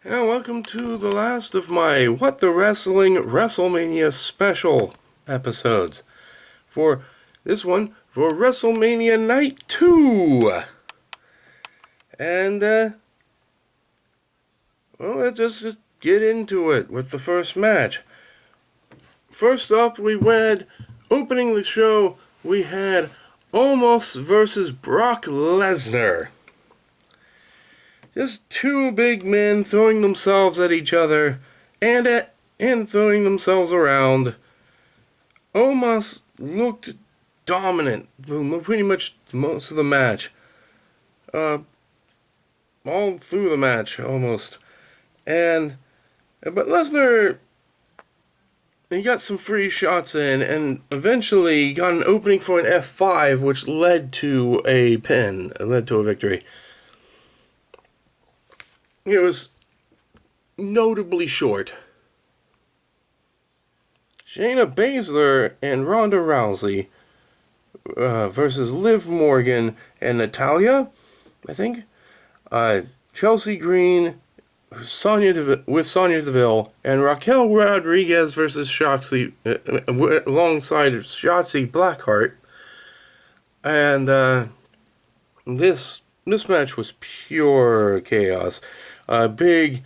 And welcome to the last of my What the Wrestling Wrestlemania special episodes. For this one, for Wrestlemania Night 2. And, well, let's just get into it with the first match. First up, opening the show, we had Omos versus Brock Lesnar. Just two big men throwing themselves at each other and throwing themselves around. Omos looked dominant pretty much most of the match. All through the match, almost. But Lesnar, he got some free shots in and eventually got an opening for an F5, which led to a pin, led to a victory. It was notably short. Shayna Baszler and Ronda Rousey versus Liv Morgan and Natalya, I think. Chelsea Green with Sonya Deville, and Raquel Rodriguez versus Shotzi, alongside Shotzi Blackheart. And this match was pure chaos. A big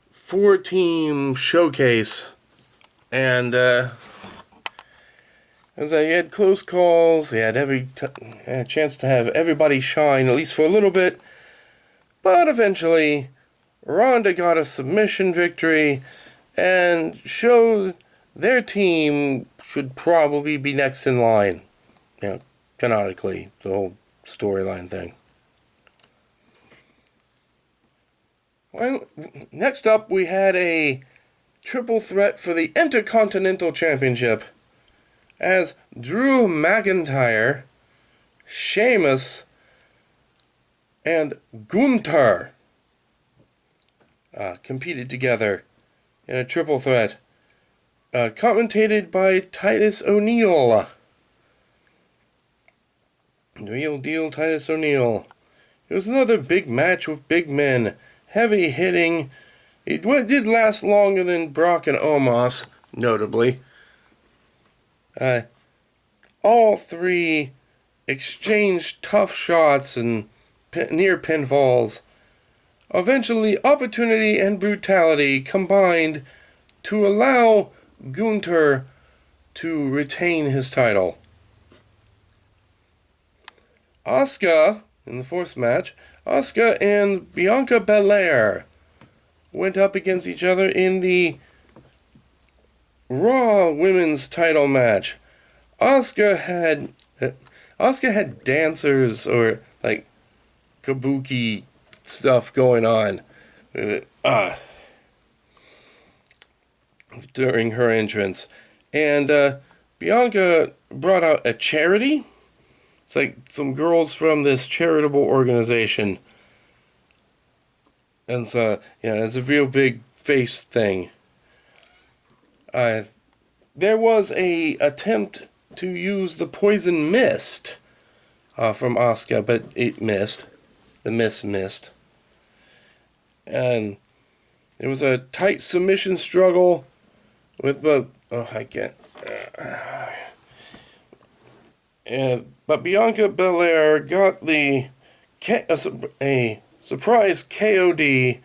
4-team showcase, and as I had close calls, he had a chance to have everybody shine, at least for a little bit, but eventually Ronda got a submission victory and showed their team should probably be next in line, canonically, the whole storyline thing. Well, next up, we had a triple threat for the Intercontinental Championship as Drew McIntyre, Sheamus, and Gunther competed together in a triple threat, commentated by Titus O'Neil. Real deal Titus O'Neil. It was another big match with big men. Heavy hitting. It did last longer than Brock and Omos, notably. All three exchanged tough shots and near pinfalls. Eventually, opportunity and brutality combined to allow Gunther to retain his title. Asuka, in the fourth match, Asuka and Bianca Belair went up against each other in the Raw Women's title match. Asuka had dancers or like kabuki stuff going on during her entrance, and Bianca brought out a charity. It's like some girls from this charitable organization. And so, it's a real big face thing. There was a attempt to use the poison mist from Asuka, but it missed. The mist missed. And it was a tight submission struggle with both. But Bianca Belair got a surprise KOD,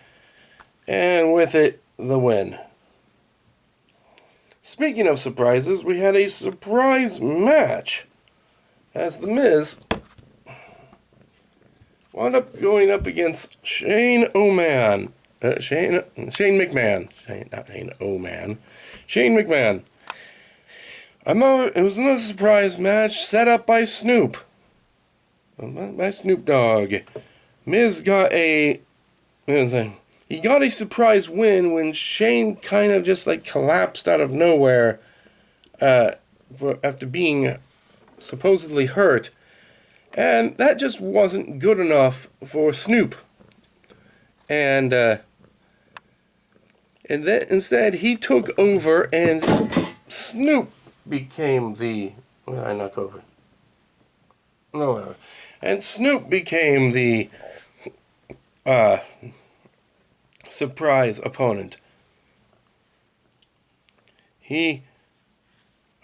and with it, the win. Speaking of surprises, we had a surprise match as The Miz wound up going up against Shane McMahon. It was another surprise match set up by Snoop Dogg. Miz got a surprise win when Shane kind of just collapsed out of nowhere after being supposedly hurt, and that just wasn't good enough for Snoop. And then instead he took over, and Snoop became the... What did I knock over? No, whatever. And Snoop became the surprise opponent. He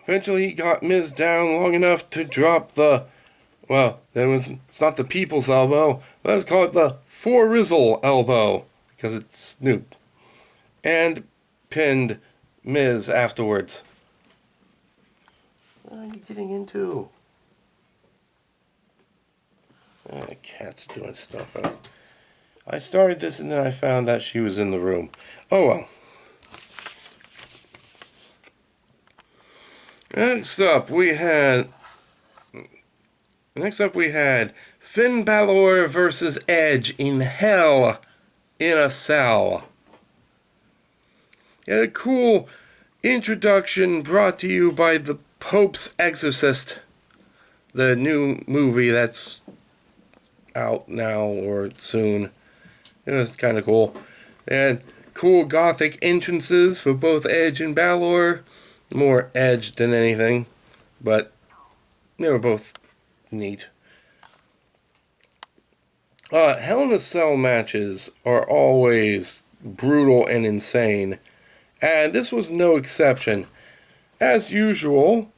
eventually got Miz down long enough to drop the, well, it's not the People's Elbow, let's call it the For-Rizzle Elbow, because it's Snoop, and pinned Miz afterwards. What are you getting into? The cat's doing stuff. I started this and then I found that she was in the room. Oh well. Next up we had Finn Balor versus Edge in Hell in a Cell. Had a cool introduction brought to you by The Pope's Exorcist, the new movie that's out now or soon. It was kind of cool. And cool gothic entrances for both Edge and Balor. More Edge than anything, but they were both neat. Hell in a Cell matches are always brutal and insane, and this was no exception. As usual,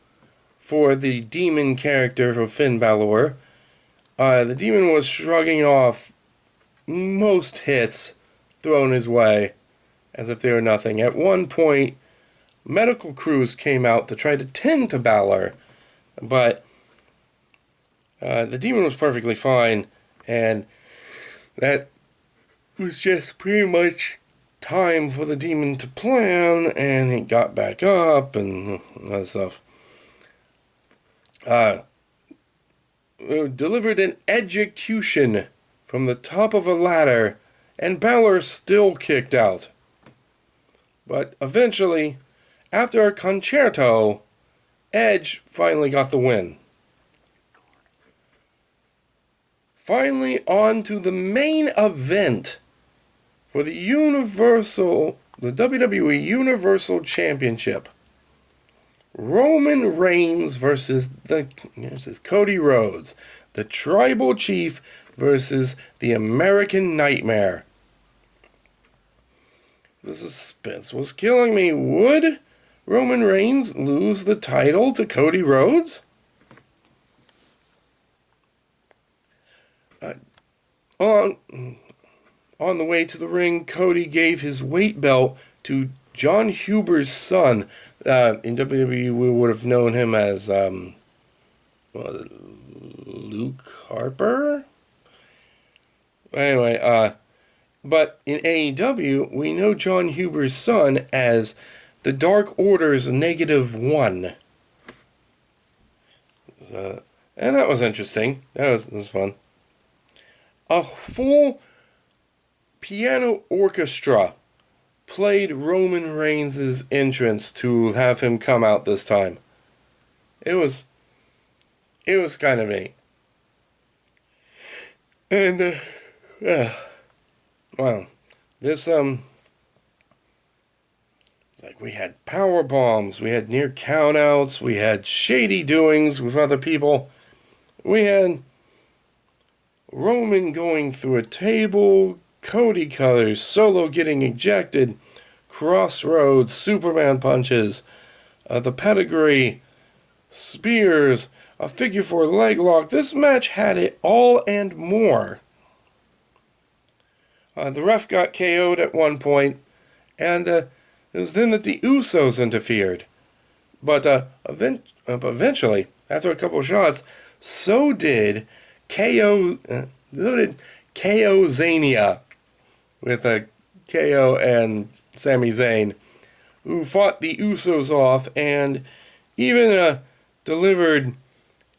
for the demon character of Finn Balor, the demon was shrugging off most hits thrown his way as if they were nothing. At one point, medical crews came out to try to tend to Balor, but the demon was perfectly fine, and that was just pretty much time for the demon to plan, and he got back up and all that stuff. Delivered an execution from the top of a ladder, and Balor still kicked out. But eventually, after a concerto, Edge finally got the win. Finally, on to the main event for the WWE Universal Championship. Roman Reigns versus Cody Rhodes, the Tribal Chief versus the American Nightmare. The suspense was killing me. Would Roman Reigns lose the title to Cody Rhodes? On the way to the ring, Cody gave his weight belt to John Huber's son. In WWE, we would have known him as Luke Harper? Anyway, but in AEW, we know John Huber's son as the Dark Order's -1. And that was interesting. That was fun. A full piano orchestra played Roman Reigns' entrance to have him come out this time. It was kind of neat. And, wow. This, it's like we had power bombs, we had near countouts, we had shady doings with other people. We had Roman going through a table, Cody colors, Solo getting ejected, Crossroads, Superman punches, the pedigree, spears, a figure 4 leg lock. This match had it all and more. The ref got KO'd at one point, and it was then that the Usos interfered. But eventually, after a couple of shots, so did KO-Zania with KO and Sami Zayn, who fought the Usos off and even delivered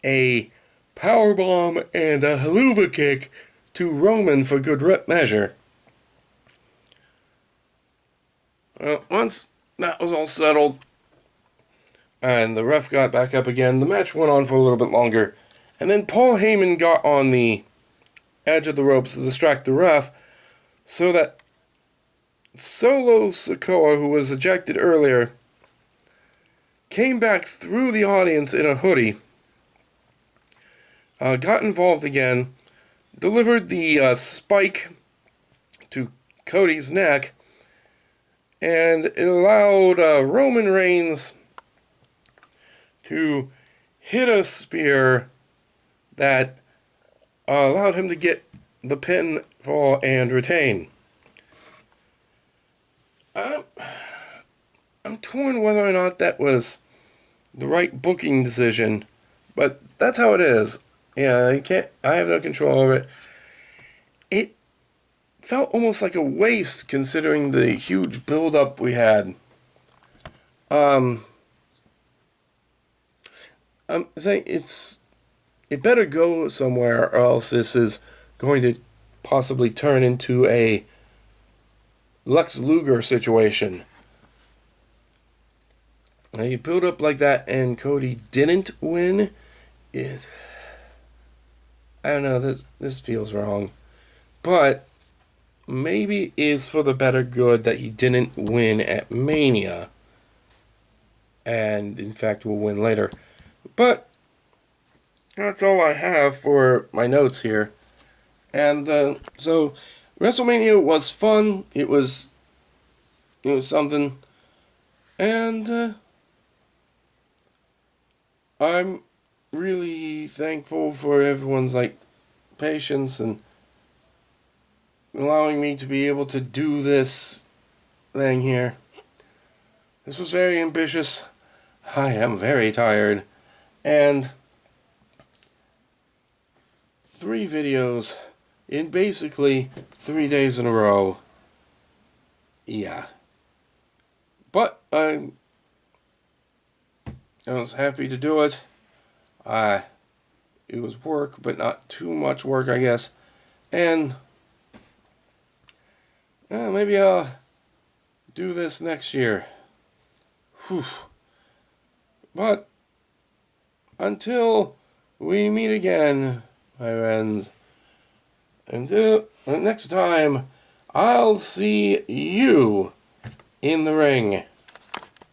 a powerbomb and a haluva kick to Roman for good measure. Once that was all settled and the ref got back up again, the match went on for a little bit longer. And then Paul Heyman got on the edge of the ropes to distract the ref so that Solo Sikoa, who was ejected earlier, came back through the audience in a hoodie, got involved again, delivered the spike to Cody's neck, and it allowed Roman Reigns to hit a spear that allowed him to get the pinfall and retain. I'm torn whether or not that was the right booking decision, but that's how it is. Yeah, I have no control over it. It felt almost like a waste considering the huge build-up we had. I'm saying it better go somewhere, or else this is going to possibly turn into a Lex Luger situation. Now you build up like that and Cody didn't win. I don't know, this feels wrong. But maybe it is for the better good that he didn't win at Mania. And in fact will win later. But that's all I have for my notes here. And so WrestleMania was fun. It was something. And I'm really thankful for everyone's patience and allowing me to be able to do this thing here. This was very ambitious. I am very tired. And 3 videos in basically 3 days in a row. Yeah. But I was happy to do it. It was work, but not too much work, I guess. And maybe I'll do this next year. Whew. But until we meet again, my friends, until next time, I'll see you in the ring.